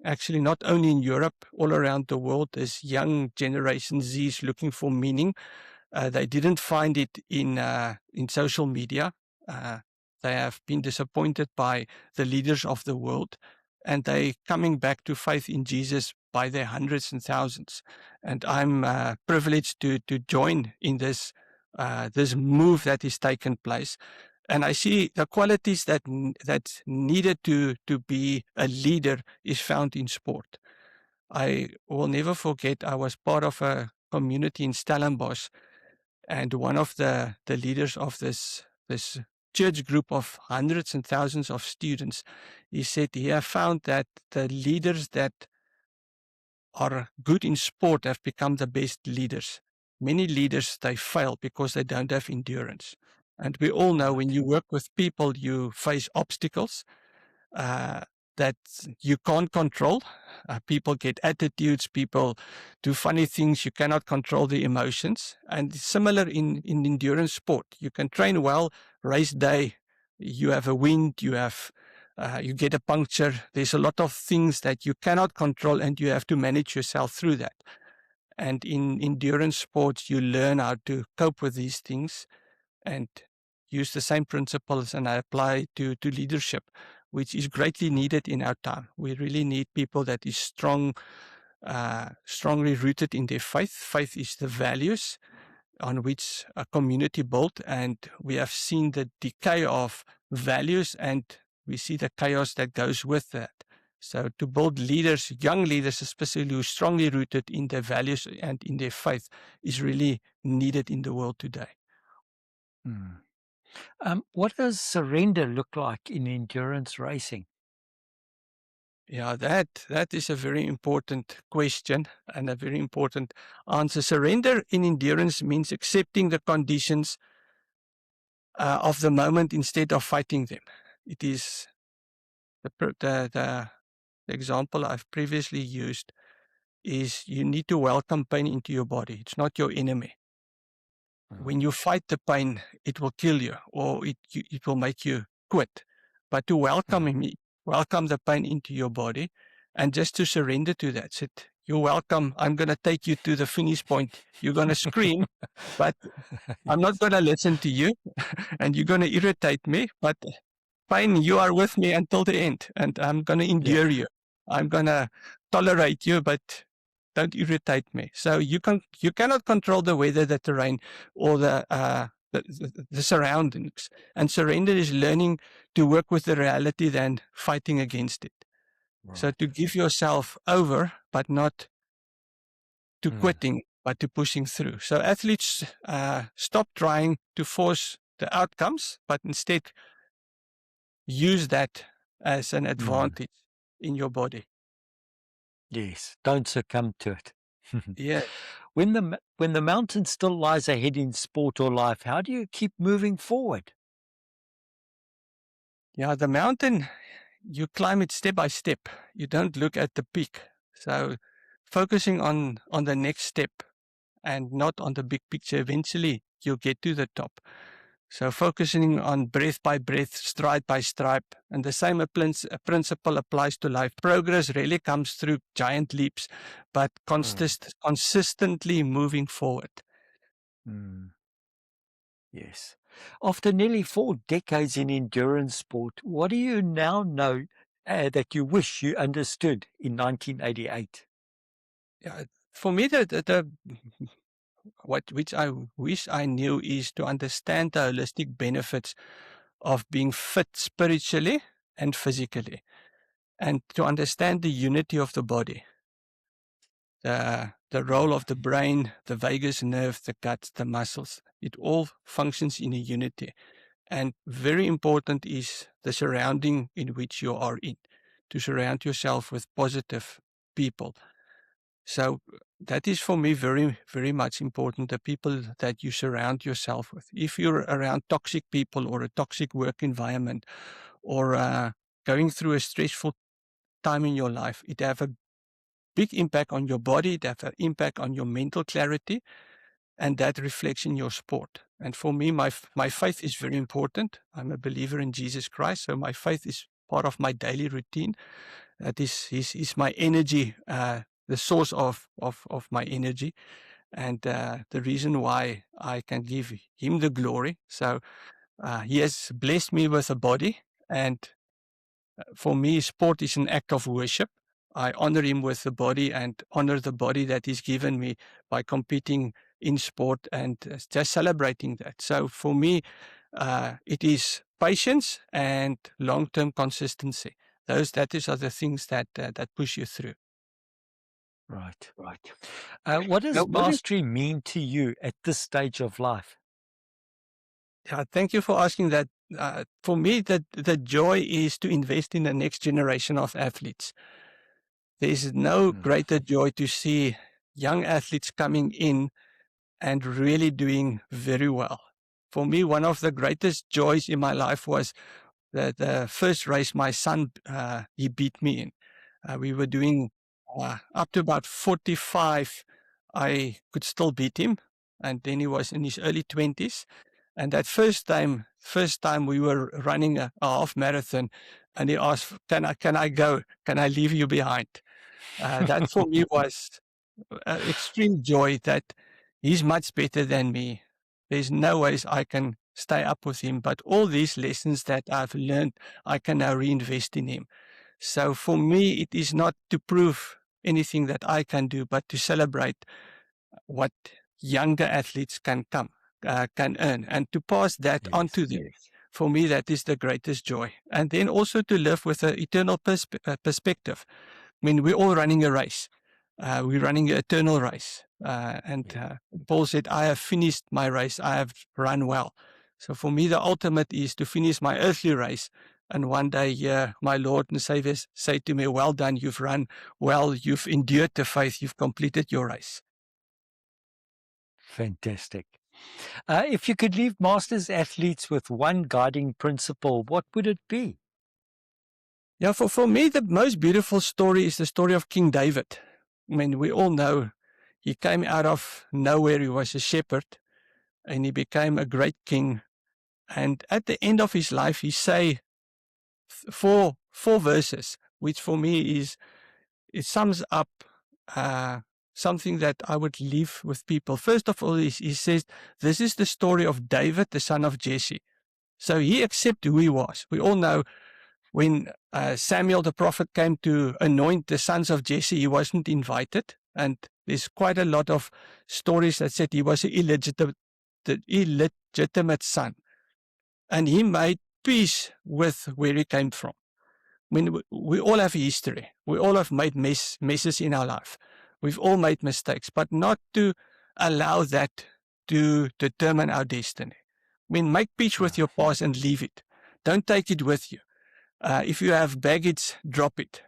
actually not only in Europe, all around the world. There's young generation Z's looking for meaning. They didn't find it in social media. Uh, they have been disappointed by the leaders of the world, and they coming back to faith in Jesus by their hundreds and thousands. And I'm privileged to join in this move that is taken place. And I see the qualities that's needed to be a leader is found in sport. I will never forget. I was part of a community in Stellenbosch, and one of the leaders of this church group of hundreds and thousands of students, he said he have found that the leaders that are good in sport have become the best leaders. Many leaders, they fail because they don't have endurance. And we all know when Right. you work with people, you face obstacles uh, that you can't control. People get attitudes, people do funny things, you cannot control the emotions. And it's similar in endurance sport. You can train well, race day, you have a wind, you get a puncture. There's a lot of things that you cannot control, and you have to manage yourself through that. And in endurance sports, you learn how to cope with these things and use the same principles, and I apply to leadership, which is greatly needed in our time. We really need people that is strongly rooted in their faith. Faith is the values on which a community built, and we have seen the decay of values, and we see the chaos that goes with that. So to build leaders, young leaders especially, who are strongly rooted in their values and in their faith, is really needed in the world today. Hmm. What does surrender look like in endurance racing? Yeah, that is a very important question and a very important answer. Surrender in endurance means accepting the conditions of the moment instead of fighting them. It is the example I've previously used is you need to welcome pain into your body. It's not your enemy. Mm. When you fight the pain, it will kill you, or it will make you quit. But to Mm. welcome the pain into your body, and just to surrender to that. Said, you're welcome. I'm going to take you to the finish point. You're going to scream, but I'm not Yes. going to listen to you, and you're going to irritate me. But fine, you are with me until the end, and I'm going to Yeah. endure you. I'm going to tolerate you, but don't irritate me. So you cannot control the weather, the terrain, or the surroundings. And surrender is learning to work with the reality than fighting against it. So Right. to give yourself over, but not to Mm. quitting, but to pushing through. So athletes stop trying to force the outcomes, but instead use that as an Mm. advantage in your body. Yes. Don't succumb to it. Yeah. When the mountain still lies ahead in sport or life, how do you keep moving forward? Yeah. The mountain, you climb it step by step. You don't look at the peak. So focusing on the next step and not on the big picture, eventually you'll get to the top. So focusing on breath by breath, stride by stride, and the same principle applies to life. Progress really comes through giant leaps, but Mm. consistently moving forward. Mm. Yes. After nearly 4 decades in endurance sport, what do you now know that you wish you understood in 1988? Yeah, for me, the what which I wish I knew is to understand the holistic benefits of being fit spiritually and physically, and to understand the unity of the body, the role of the brain, the vagus nerve, the gut, the muscles. It all functions in a unity. And very important is the surrounding in which you are in, to surround yourself with positive people. So that is for me very, very much important, the people that you surround yourself with. If you're around toxic people or a toxic work environment or going through a stressful time in your life, it have a big impact on your body, it have an impact on your mental clarity, and that reflects in your sport. And for me, my faith is very important. I'm a believer in Jesus Christ, so my faith is part of my daily routine. That is my energy, the source of my energy, and the reason why I can give him the glory. So he has blessed me with a body, and for me, sport is an act of worship. I honor him with the body and honor the body that he's given me by competing in sport and just celebrating that. So for me, it is patience and long-term consistency. That are the things that that push you through. Right. Right. What Now, does mastery mean to you at this stage of life? Thank you for asking that. For me, the joy is to invest in the next generation of athletes. There is no greater joy to see young athletes coming in and really doing very well. For me, one of the greatest joys in my life was the first race my son he beat me in. We were doing up to about 45. I could still beat him, and then he was in his early 20s. And that first time we were running a half marathon, and he asked, "Can I go? Can I leave you behind?" That for me was extreme joy that he's much better than me. There's no ways I can stay up with him, but all these lessons that I've learned, I can now reinvest in him. So for me, it is not to prove anything that I can do, but to celebrate what younger athletes can earn, and to pass that on to them. Yes. For me, that is the greatest joy. And then also to live with an eternal perspective. I mean, we're all running a race. We're running an eternal race. Paul said, I have finished my race. I have run well. So for me, the ultimate is to finish my earthly race. And one day, my Lord and Savior say to me, well done, you've run well, you've endured the faith, you've completed your race. Fantastic. If you could leave masters athletes with one guiding principle, what would it be? Yeah, for me, the most beautiful story is the story of King David. I mean, we all know he came out of nowhere. He was a shepherd and he became a great king. And at the end of his life, he say four verses, which for me it sums up something that I would leave with people. First of all, he says, this is the story of David, the son of Jesse. So he accepted who he was. We all know when Samuel the prophet came to anoint the sons of Jesse, he wasn't invited. And there's quite a lot of stories that said he was an illegitimate son. And he made peace with where he came from. I mean, we all have a history. We all have made messes in our life. We've all made mistakes, but not to allow that to determine our destiny. I mean, make peace with your past and leave it. Don't take it with you. If you have baggage, drop it.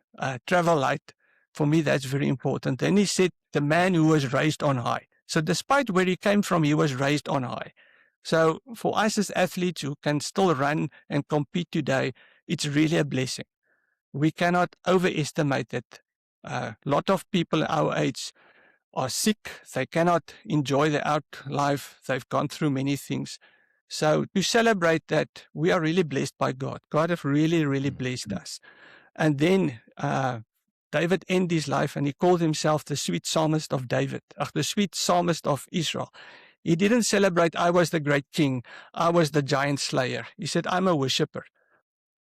Travel light. For me, that's very important. Then he said, the man who was raised on high. So despite where he came from, he was raised on high. So for us as athletes who can still run and compete today, it's really a blessing. We cannot overestimate it. A lot of people our age are sick. They cannot enjoy their out life. They've gone through many things. So to celebrate that, we are really blessed by God. God has really, really blessed us. And then David ended his life and he called himself the sweet psalmist of David, the sweet psalmist of Israel. He didn't celebrate, I was the great king, I was the giant slayer. He said, I'm a worshiper.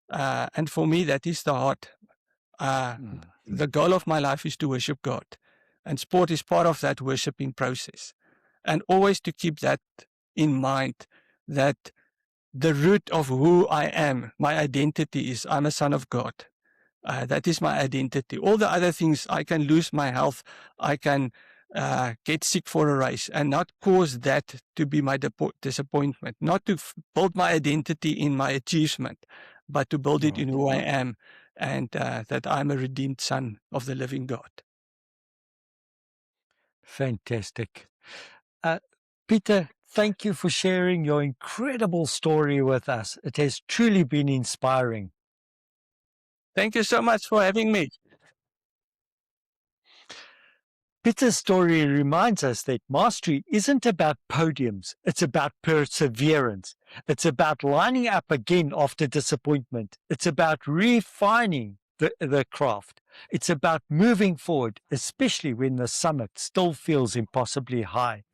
And for me, that is the heart. The goal of my life is to worship God. And sport is part of that worshiping process. And always to keep that in mind, that the root of who I am, my identity is I'm a son of God. That is my identity. All the other things, I can lose my health, I can get sick for a race and not cause that to be my disappointment, not to build my identity in my achievement, but to build it in who I am and that I'm a redeemed son of the living God. Fantastic. Uh, Peter, thank you for sharing your incredible story with us. It has truly been inspiring. Thank you so much for having me. Peter's story reminds us that mastery isn't about podiums, it's about perseverance. It's about lining up again after disappointment. It's about refining the craft. It's about moving forward, especially when the summit still feels impossibly high.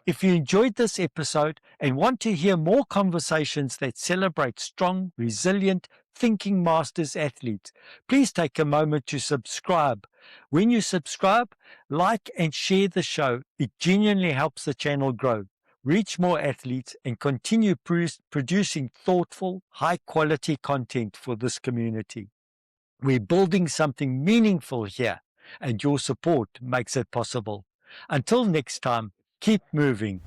If you enjoyed this episode and want to hear more conversations that celebrate strong, resilient, thinking masters athletes, please take a moment to subscribe. When you subscribe, like and share the show. It genuinely helps the channel grow, reach more athletes, and continue producing thoughtful, high quality content for this community. We're building something meaningful here, and your support makes it possible. Until next time, keep moving.